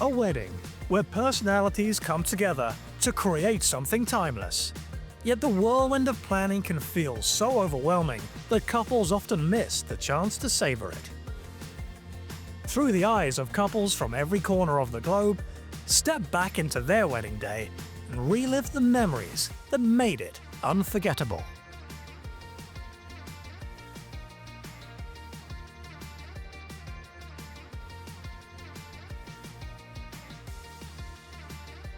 A wedding, where personalities come together to create something timeless. Yet the whirlwind of planning can feel so overwhelming that couples often miss the chance to savor it. Through the eyes of couples from every corner of the globe, step back into their wedding day and relive the memories that made it unforgettable.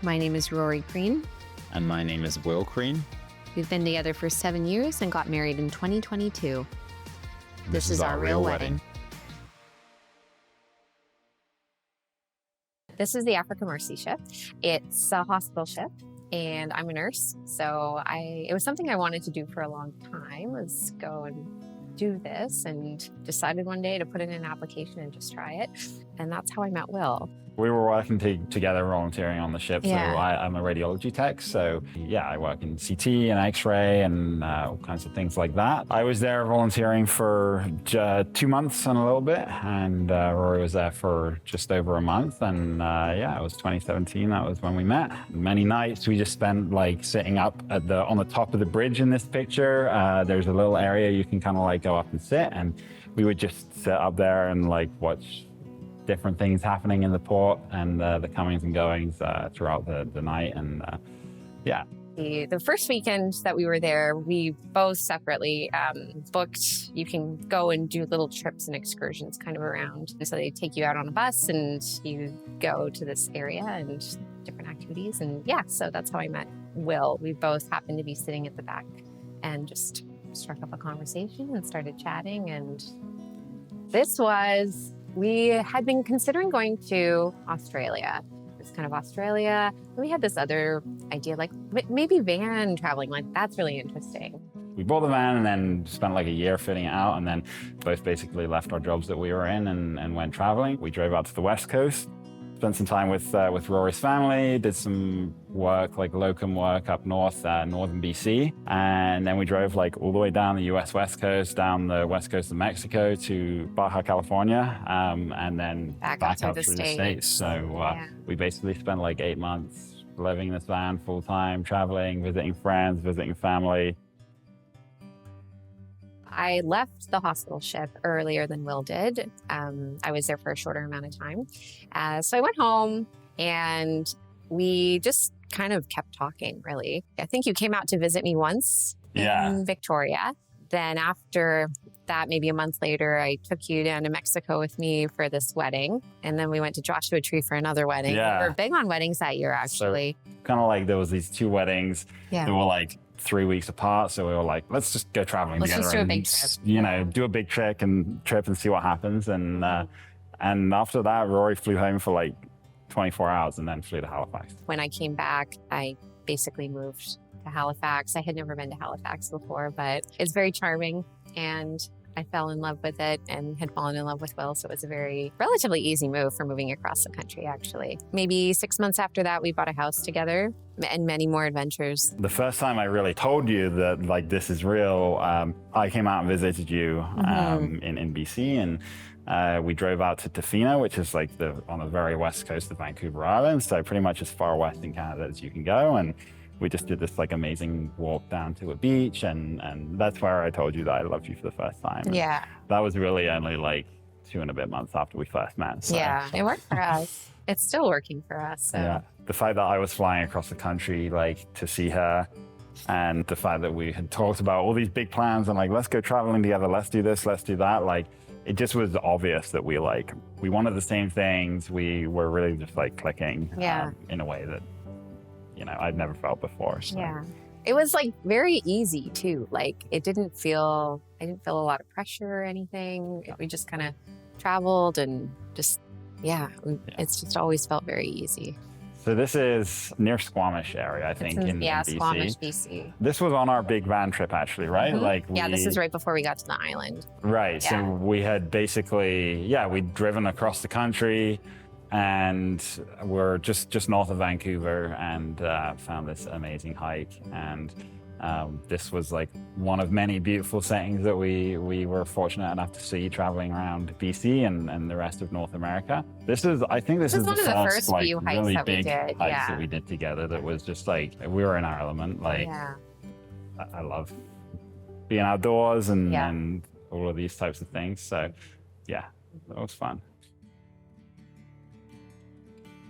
My name is Rory Crean. And my name is Will Crean. We've been together for 7 years and got married in 2022. This is our real wedding. This is the Africa Mercy ship. It's a hospital ship, and I'm a nurse. So it was something I wanted to do for a long time, was go and do this, and decided one day to put in an application and just try it. And that's how I met Will. We were working together volunteering on the ship. Yeah. So I'm a radiology tech. So yeah, I work in CT and X-ray and all kinds of things like that. I was there volunteering for 2 months and a little bit. And Rory was there for just over a month. And yeah, it was 2017. That was when we met. Many nights we just spent like sitting up on the top of the bridge in this picture. There's a little area you can kind of like go up and sit. And we would just sit up there and like watch different things happening in the port and the comings and goings throughout the night. And yeah. The first weekend that we were there, we both separately booked. You can go and do little trips and excursions kind of around. And so they take you out on a bus and you go to this area and different activities. And yeah, so that's how I met Will. We both happened to be sitting at the back and just struck up a conversation and started chatting. And we had been considering going to Australia. It's kind of Australia. We had this other idea, like maybe van traveling, like that's really interesting. We bought the van and then spent like a year fitting it out, and then both basically left our jobs that we were in and went traveling. We drove out to the West Coast, spent some time with Rory's family, did some work, like locum work up north, northern BC. And then we drove like all the way down the US West Coast, down the West Coast of Mexico to Baja California, and then back out through the States. So we basically spent like 8 months living in this van full time, traveling, visiting friends, visiting family. I left the hospital ship earlier than Will did. I was there for a shorter amount of time. So I went home and we just kind of kept talking, really. I think you came out to visit me once in Victoria. Then after that, maybe a month later, I took you down to Mexico with me for this wedding. And then we went to Joshua Tree for another wedding. Yeah. We were big on weddings that year, actually. So kind of like there was these 2 weddings that were like 3 weeks apart. So we were like, let's just go traveling together. Let's just do a big trip. You know, do a big trip and see what happens. And after that, Rory flew home for like 24 hours and then flew to Halifax. When I came back, I basically moved to Halifax. I had never been to Halifax before, but it's very charming. And I fell in love with it and had fallen in love with Will. So it was a relatively easy move for moving across the country, actually. Maybe 6 months after that, we bought a house together and many more adventures. The first time I really told you that like this is real, I came out and visited you in BC, and we drove out to Tofino, which is like on the very west coast of Vancouver Island. So pretty much as far west in Canada as you can go. And we just did this like amazing walk down to a beach, and that's where I told you that I loved you for the first time. And yeah. That was really only like 2 and a bit months after we first met. So. Yeah, it worked for us. It's still working for us. So. Yeah. The fact that I was flying across the country like to see her, and the fact that we had talked about all these big plans and like, let's go traveling together, let's do this, let's do that. Like, it just was obvious that we wanted the same things. We were really just like clicking in a way that, you know, I'd never felt before. So. Yeah. It was like very easy too. Like I didn't feel a lot of pressure or anything. We just kind of traveled and just, it's just always felt very easy. So this is near Squamish area, I think, in BC. Squamish, BC. This was on our big van trip, actually, right? Mm-hmm. Like this is right before we got to the island. Right. Yeah. So we had basically, we'd driven across the country, and we're just north of Vancouver, and found this amazing hike. And This was like one of many beautiful settings that we were fortunate enough to see traveling around BC and the rest of North America. I think this is one of the first like few hikes really that we big did, hikes that we did together. That was just like we were in our element. Like Yeah. I love being outdoors and all of these types of things. So yeah, that was fun.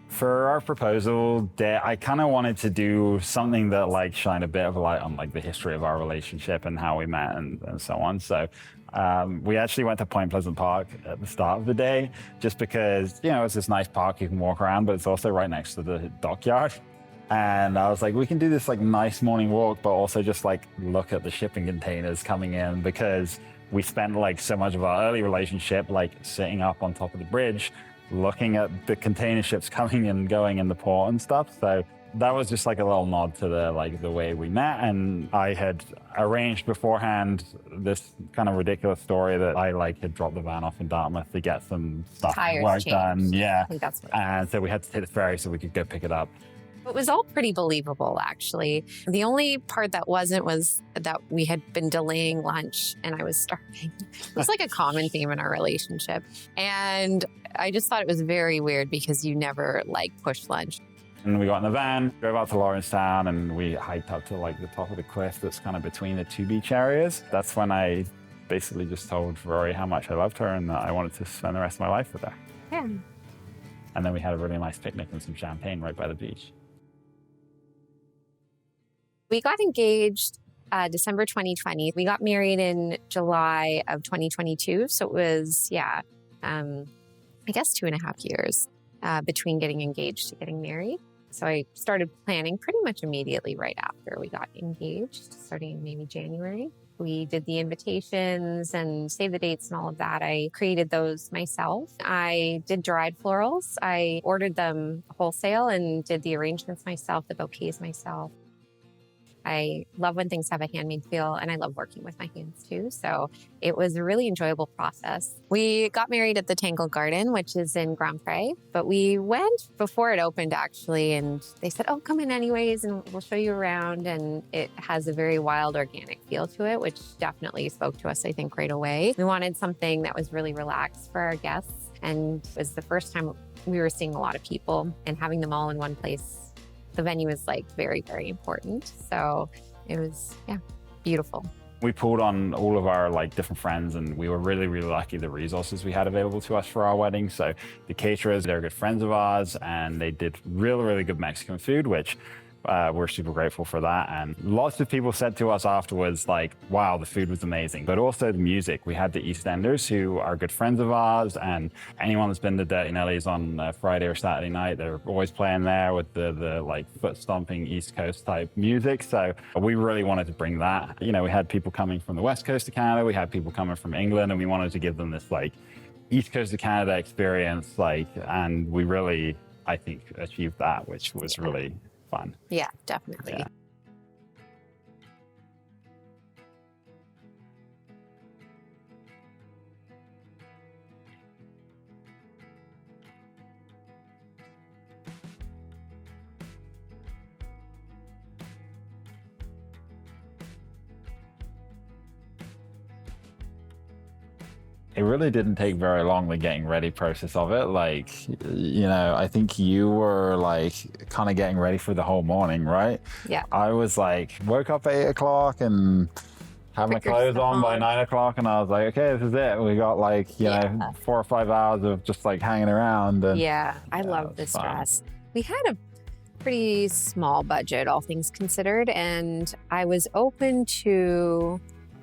For our proposal, I kind of wanted to do something that like shine a bit of a light on like the history of our relationship and how we met and so on. So we actually went to Point Pleasant Park at the start of the day, just because, you know, it's this nice park you can walk around, but it's also right next to the dockyard. And I was like, we can do this like nice morning walk, but also just like look at the shipping containers coming in, because we spent like so much of our early relationship like sitting up on top of the bridge, looking at the container ships coming and going in the port and stuff. So that was just like a little nod to the way we met. And I had arranged beforehand this kind of ridiculous story that I like had dropped the van off in Dartmouth to get some stuff Tires work changed. done. Yeah. I think that's what And so we had to take the ferry so we could go pick it up. It was all pretty believable, actually. The only part that wasn't was that we had been delaying lunch and I was starving. It was like a common theme in our relationship. And I just thought it was very weird because you never like push lunch. And we got in the van, drove out to Lawrencetown, and we hiked up to like the top of the cliff that's kind of between the two beach areas. That's when I basically just told Rory how much I loved her and that I wanted to spend the rest of my life with her. Yeah. And then we had a really nice picnic and some champagne right by the beach. We got engaged December 2020. We got married in July of 2022. So it was, I guess 2.5 years between getting engaged to getting married. So I started planning pretty much immediately right after we got engaged, starting maybe January. We did the invitations and save the dates and all of that. I created those myself. I did dried florals. I ordered them wholesale and did the arrangements myself, the bouquets myself. I love when things have a handmade feel, and I love working with my hands too. So it was a really enjoyable process. We got married at the Tangled Garden, which is in Grand Pré, but we went before it opened actually, and they said, oh, come in anyways, and we'll show you around. And it has a very wild, organic feel to it, which definitely spoke to us, I think, right away. We wanted something that was really relaxed for our guests, and it was the first time we were seeing a lot of people, and having them all in one place. The venue is like very, very important. So it was, beautiful. We pulled on all of our like different friends, and we were really, really lucky the resources we had available to us for our wedding. So the caterers, they're good friends of ours, and they did really, really good Mexican food, which we're super grateful for that. And lots of people said to us afterwards, like, wow, the food was amazing. But also the music. We had the EastEnders, who are good friends of ours, and anyone that's been to Dirty Nelly's on Friday or Saturday night, they're always playing there with the like foot stomping East Coast type music. So we really wanted to bring that. You know, we had people coming from the West Coast of Canada, we had people coming from England, and we wanted to give them this like East Coast of Canada experience, like, and we really, I think, achieved that, which was really fun. Yeah, definitely. Yeah. It really didn't take very long, the getting ready process of it. Like, you know, I think you were like kind of getting ready for the whole morning, right? Yeah. I was like, woke up 8 o'clock and had my clothes on by 9 o'clock, and I was like, okay, this is it. We got like, you know, 4 or 5 hours of just like hanging around. And, I love this dress. We had a pretty small budget, all things considered, and I was open to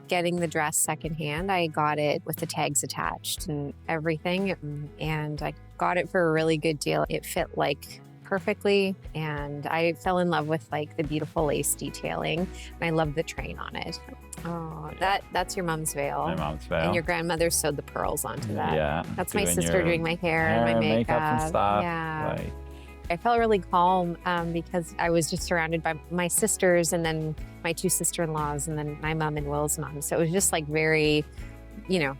getting the dress secondhand. I got it with the tags attached and everything, and I got it for a really good deal. It fit like perfectly, and I fell in love with like the beautiful lace detailing, and I love the train on it. Oh, that's your mom's veil. My mom's veil. And your grandmother sewed the pearls onto that. Yeah. That's my sister doing my hair and my makeup and stuff. Yeah. Like, I felt really calm because I was just surrounded by my sisters, and then my 2 sister-in-laws, and then my mom and Will's mom. So it was just like very, you know,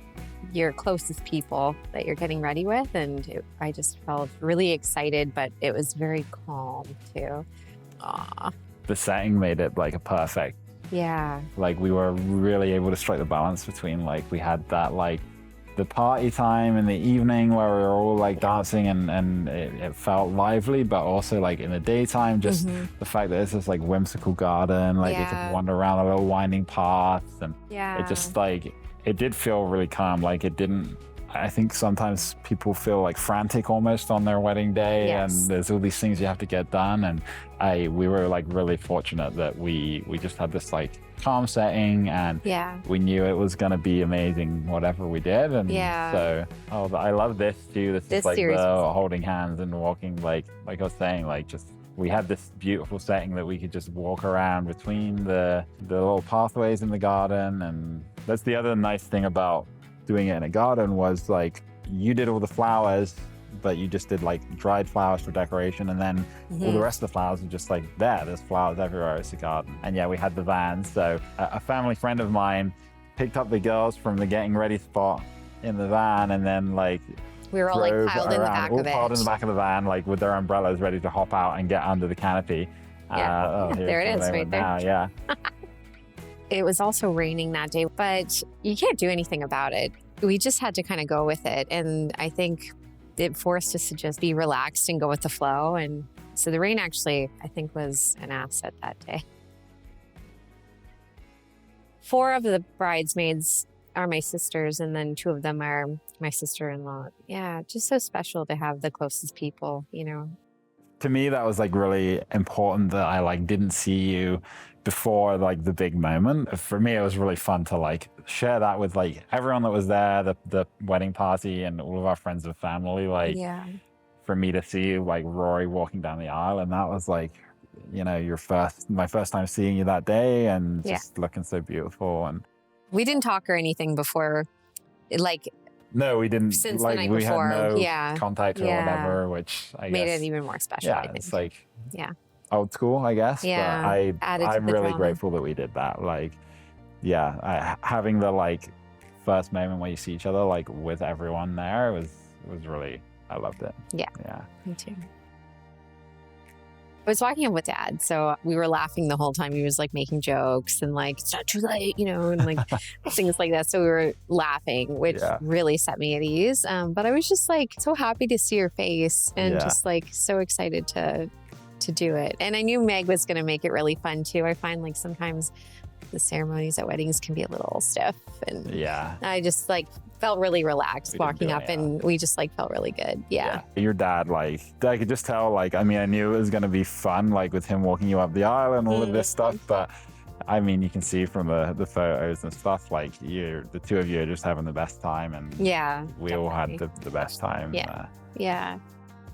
your closest people that you're getting ready with. And I just felt really excited, but it was very calm too. Aww. the setting made it like a perfect Yeah. Like we were really able to strike the balance between like we had that like the party time in the evening where we were all like dancing and it felt lively, but also like in the daytime, just the fact that it's this like whimsical garden, like you could wander around a little winding path, and it just like it did feel really calm. Like it didn't. I think sometimes people feel like frantic almost on their wedding day, and there's all these things you have to get done. And we were like really fortunate that we just had this like calm setting, and we knew it was going to be amazing whatever we did. And so I love this too. This is like the holding hands and walking, like I was saying, like just we had this beautiful setting that we could just walk around between the little pathways in the garden. And that's the other nice thing about doing it in a garden, was like you did all the flowers, but you just did like dried flowers for decoration, and then all the rest of the flowers are just like there's flowers everywhere. It's a garden. And we had the van, so a family friend of mine picked up the girls from the getting ready spot in the van, and then like we were all like piled in the back of it, piled in the back of the van, like with their umbrellas ready to hop out and get under the canopy. There it is right there. Yeah. It was also raining that day, but you can't do anything about it. We just had to kind of go with it. And I think it forced us to just be relaxed and go with the flow. And so the rain actually, I think, was an asset that day. 4 of the bridesmaids are my sisters, and then 2 of them are my sister-in-law. Yeah, just so special to have the closest people, you know. To me, that was like really important that I like didn't see you before like the big moment. For me, it was really fun to like share that with like everyone that was there, the wedding party, and all of our friends and family. Like, for me to see like Rory walking down the aisle, and that was like, you know, my first time seeing you that day, and just looking so beautiful. And we didn't talk or anything before, like. No, we didn't. Since like, the night we before, had no contact or whatever, which I made guess it even more special. I think. It's like old school, I guess. Yeah, but I'm really grateful that we did that. Like, having the like first moment where you see each other like with everyone there was really. I loved it. Yeah, me too. I was walking up with Dad, so we were laughing the whole time. He was like making jokes and like, it's not too late, you know, and like things like that. So we were laughing, which really set me at ease. But I was just like so happy to see your face and just like so excited to do it. And I knew Meg was going to make it really fun too. I find like sometimes the ceremonies at weddings can be a little stiff, and I just like felt really relaxed walking up, and we just like felt really good. Your dad, like I could just tell, like, I mean, I knew it was going to be fun, like with him walking you up the aisle and all of this stuff, but I mean, you can see from the photos and stuff, like the 2 of you are just having the best time, and we all had the best time.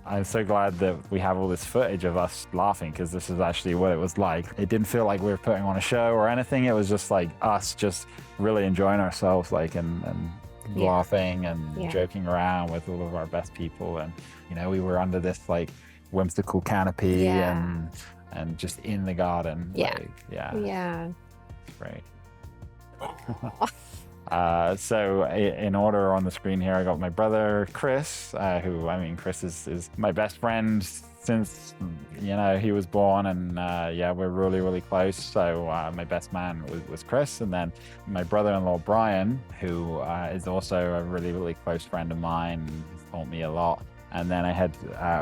I'm so glad that we have all this footage of us laughing, because this is actually what it was like. It didn't feel like we were putting on a show or anything. It was just like us just really enjoying ourselves, like, and laughing and joking around with all of our best people. And, you know, we were under this like whimsical canopy and just in the garden. Great. So in order on the screen here, I got my brother Chris, who, I mean, Chris is my best friend since, you know, he was born, and we're really, really close. So my best man was Chris, and then my brother-in-law Brian, who is also a really, really close friend of mine. He's taught me a lot. And then I had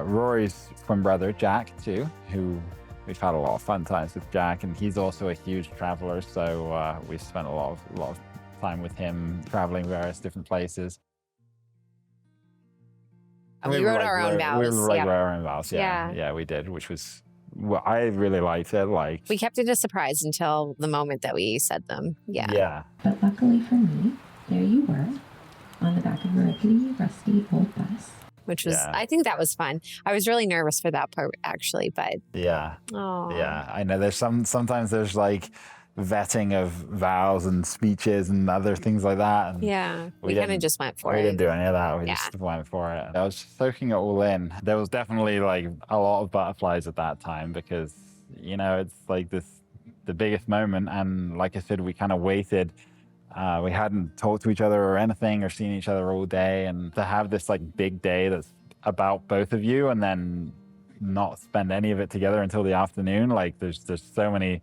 Rory's twin brother Jack too, who we've had a lot of fun times with Jack, and he's also a huge traveler. So we spent a lot of time with him traveling various different places. And we wrote our own vows. We wrote our own vows. Yeah, we did, which was, well, I really liked it. Like, we kept it a surprise until the moment that we said them. But luckily for me, there you were on the back of a rickety, rusty old bus. Which was, I think that was fun. I was really nervous for that part, actually, but I know there's sometimes there's like vetting of vows and speeches and other things like that. And we kind of just went for it. We didn't do any of that. We just went for it. I was soaking it all in. There was definitely like a lot of butterflies at that time, because, you know, it's like the biggest moment. And like I said, we kind of waited. We hadn't talked to each other or anything or seen each other all day. And to have this like big day that's about both of you, and then not spend any of it together until the afternoon, like there's so many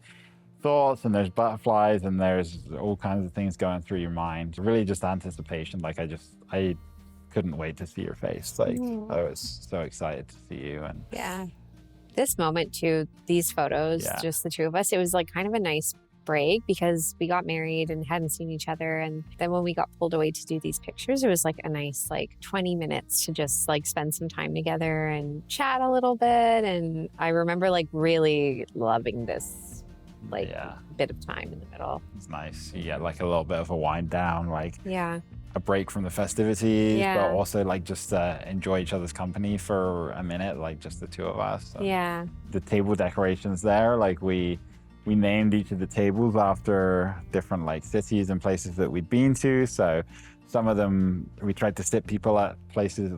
thoughts and there's butterflies and there's all kinds of things going through your mind. Really just anticipation. Like I couldn't wait to see your face. Like I was so excited to see you. And Yeah. This moment too, these photos, just the two of us, it was like kind of a nice break because we got married and hadn't seen each other. And then when we got pulled away to do these pictures, it was like a nice 20 minutes to just spend some time together and chat a little bit. And I remember really loving this bit of time in the middle. It's nice. You get a little bit of a wind down, a break from the festivities, but also just enjoy each other's company for a minute, just the two of us. So the table decorations there, we named each of the tables after different cities and places that we'd been to. So some of them we tried to sit people at places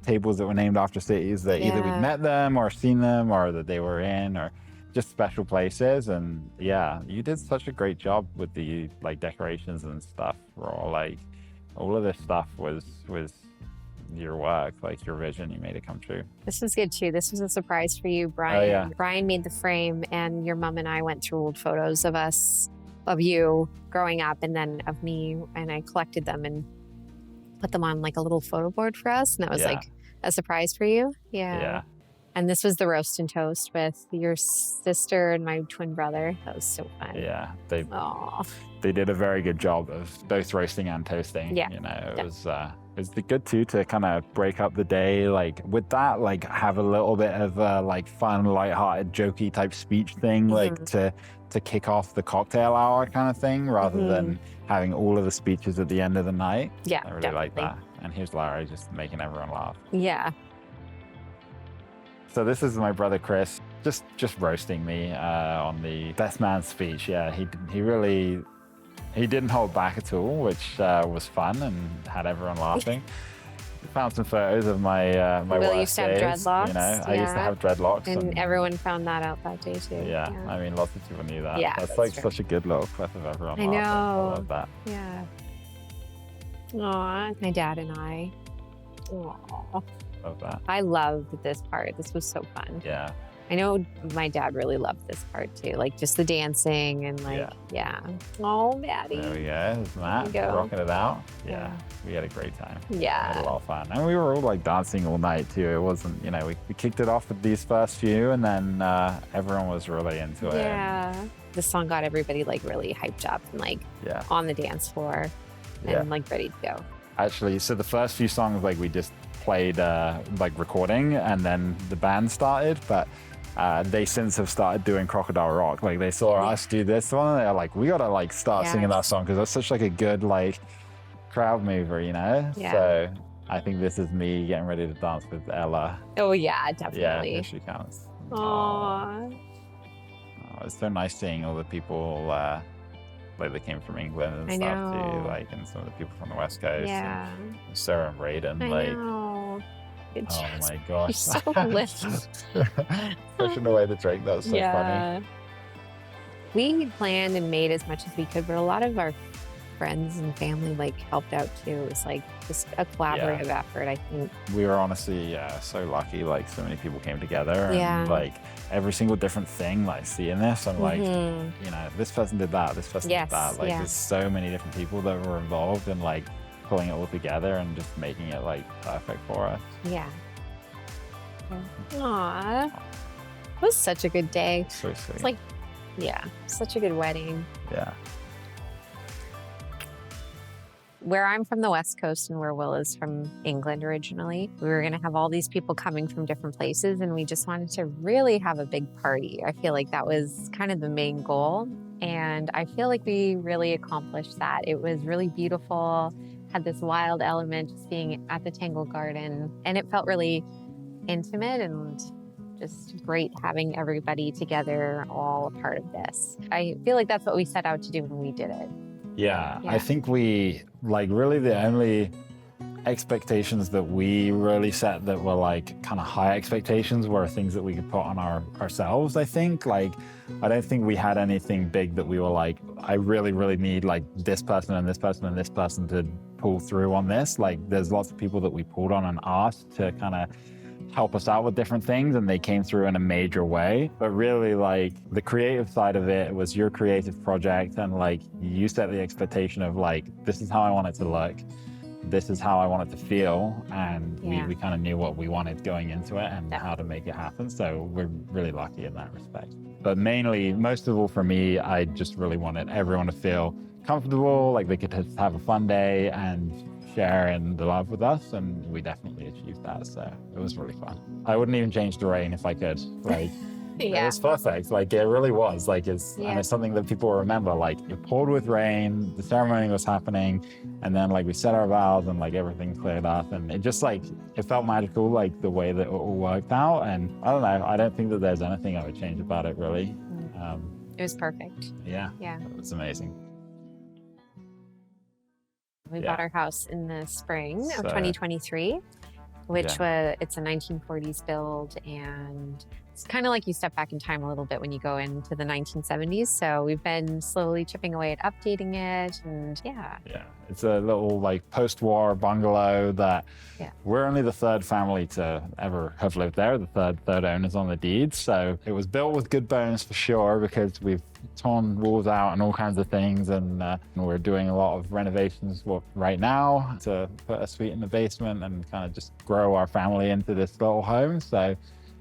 tables that were named after cities that either we'd met them or seen them or that they were in, or just special places. And you did such a great job with the decorations and stuff. All of this stuff was your work, your vision. You made it come true. This was good too. This was a surprise for you, Brian. Oh, yeah. Brian made the frame, and your mom and I went through old photos of us, of you growing up, and then of me, and I collected them and put them on a little photo board for us. And that was a surprise for you. Yeah. And this was the roast and toast with your sister and my twin brother. That was so fun. Yeah, they did a very good job of both roasting and toasting. Yeah, it was good too to kind of break up the day with that, have a little bit of a fun, lighthearted, jokey type speech thing, to kick off the cocktail hour kind of thing, rather than having all of the speeches at the end of the night. Yeah, I really definitely. like that. And here's Larry just making everyone laugh. Yeah. So this is my brother Chris, just roasting me on the best man speech. Yeah, he didn't hold back at all, which was fun and had everyone laughing. Found some photos of my my Will worst used to have days. dreadlocks. I used to have dreadlocks, and everyone found that out that day too. Yeah, I mean, lots of people knew that. Yeah, that's true. such a good little clip of everyone I laughing. know. I love that. Yeah. Aw, my dad and I. Aw. Love that. I loved this part. This was so fun. Yeah. I know my dad really loved this part too, just the dancing and oh, Maddie. There we go. There's Matt rocking it out. Yeah. We had a great time. Yeah. We had a lot of fun. And we were all dancing all night too. It wasn't, we kicked it off with these first few, and then everyone was really into it. Yeah. The song got everybody really hyped up and on the dance floor and ready to go. Actually, so the first few songs we just played recording, and then the band started, but they since have started doing Crocodile Rock. They saw us do this one, and they're we gotta start singing that song because that's such a good crowd mover, Yeah. So I think this is me getting ready to dance with Ella. Oh yeah, definitely. Yeah, here she comes. Aww. Oh, it's so nice seeing all the people that came from England and stuff too, and some of the people from the West Coast. Yeah. And Sarah and Braden, I know. Oh my gosh. You're so lit. Pushing away the drink, that was so funny. We planned and made as much as we could, but a lot of our friends and family helped out too. It was just a collaborative effort, I think. We were honestly so lucky, so many people came together, Yeah. and every single different thing, seeing this, I'm this person did that, this person did that. There's so many different people that were involved in pulling it all together and just making it perfect for us. Yeah. Aww. It was such a good day. So sweet. It's such a good wedding. Yeah. Where I'm from the West Coast and where Will is from England originally, we were going to have all these people coming from different places, and we just wanted to really have a big party. I feel that was kind of the main goal, and I feel we really accomplished that. It was really beautiful, had this wild element just being at the Tangle Garden, and it felt really intimate and just great having everybody together, all a part of this. I feel that's what we set out to do when we did it. Yeah, I think we really the only expectations that we really set that were kind of high expectations were things that we could put on ourselves. I think I don't think we had anything big that we were I really need this person and this person and this person to pull through on this. There's lots of people that we pulled on and asked to kind of help us out with different things, and they came through in a major way. But really, like, the creative side of it was your creative project, and like you set the expectation of like, this is how I want it to look, this is how I want it to feel, and we kind of knew what we wanted going into it and how to make it happen. So we're really lucky in that respect. But mainly, most of all for me, I just really wanted everyone to feel comfortable, like they could just have a fun day and share in the love with us, and we definitely achieved that. So it was really fun. I wouldn't even change the rain if I could. Like, it was perfect. Like, it really was. Like, and it's something that people remember. Like, it poured with rain, the ceremony was happening, and then like we said our vows and like everything cleared up, and it just like, it felt magical, like the way that it all worked out. And I don't know, I don't think that there's anything I would change about it, really. It was perfect. Yeah, it was amazing. We bought our house in the spring of 2023, which it's a 1940s build, and it's kind of like you step back in time a little bit when you go into the 1970s. So we've been slowly chipping away at updating it, and it's a little like post-war bungalow that we're only the third family to ever have lived there, the third owners on the deed. So it was built with good bones for sure, because we've torn walls out and all kinds of things, and we're doing a lot of renovations right now to put a suite in the basement and kind of just grow our family into this little home. So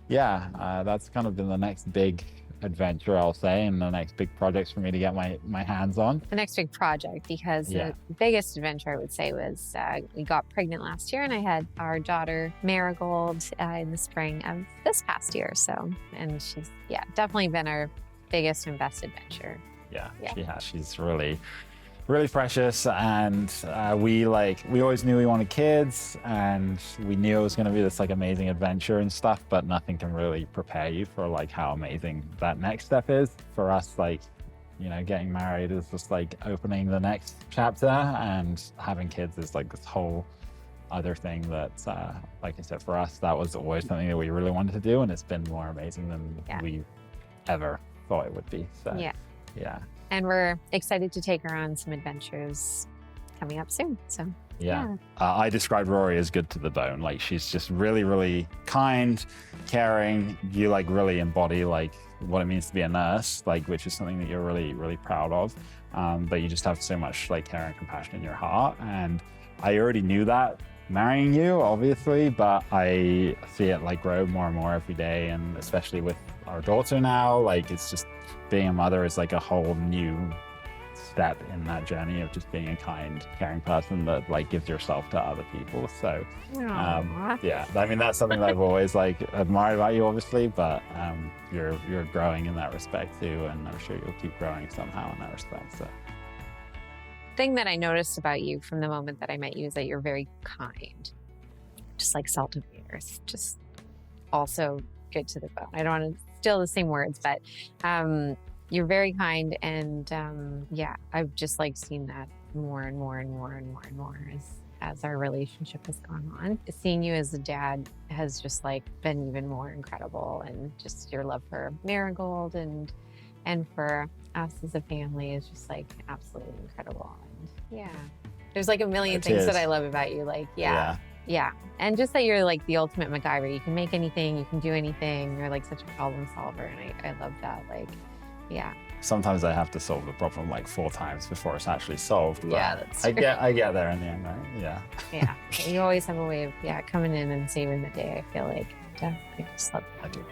that's kind of been the next big adventure, I'll say, and the next big projects for me to get my hands on. The next big project, because the biggest adventure I would say was we got pregnant last year, and I had our daughter Marigold in the spring of this past year. So, and she's definitely been our biggest and best adventure. She has. She's really precious, and we always knew we wanted kids, and we knew it was going to be this like amazing adventure and stuff, but nothing can really prepare you for like how amazing that next step is. For us, like, you know, getting married is just like opening the next chapter, and having kids is like this whole other thing that, like I said, for us, that was always something that we really wanted to do, and it's been more amazing than we ever thought it would be. So and we're excited to take her on some adventures coming up soon. So I described Rory as good to the bone. Like, she's just really, really kind, caring. You like really embody like what it means to be a nurse, like, which is something that you're really, really proud of. But you just have so much like care and compassion in your heart. And I already knew that marrying you, obviously, but I see it like grow more and more every day. And especially with our daughter now, like, it's just, being a mother is like a whole new step in that journey of just being a kind, caring person that like gives yourself to other people. So I mean, that's something that I've always like admired about you, obviously, but you're growing in that respect too, and I'm sure you'll keep growing somehow in that respect. So thing that I noticed about you from the moment that I met you is that you're very kind, just like salt of the earth, just also good to the bone. I don't want to steal the same words, but you're very kind, and I've just like seen that more and more and more and more and more as our relationship has gone on. Seeing you as a dad has just like been even more incredible, and just your love for Marigold and for us as a family is just like absolutely incredible. And there's like a million things that I love about you. Like and just that you're like the ultimate MacGyver. You can make anything, you can do anything. You're like such a problem solver, and I love that. Like, sometimes I have to solve the problem like 4 times before it's actually solved. But that's true. I get there in the end, right? You always have a way of coming in and saving the day. I feel like I just love that. I do.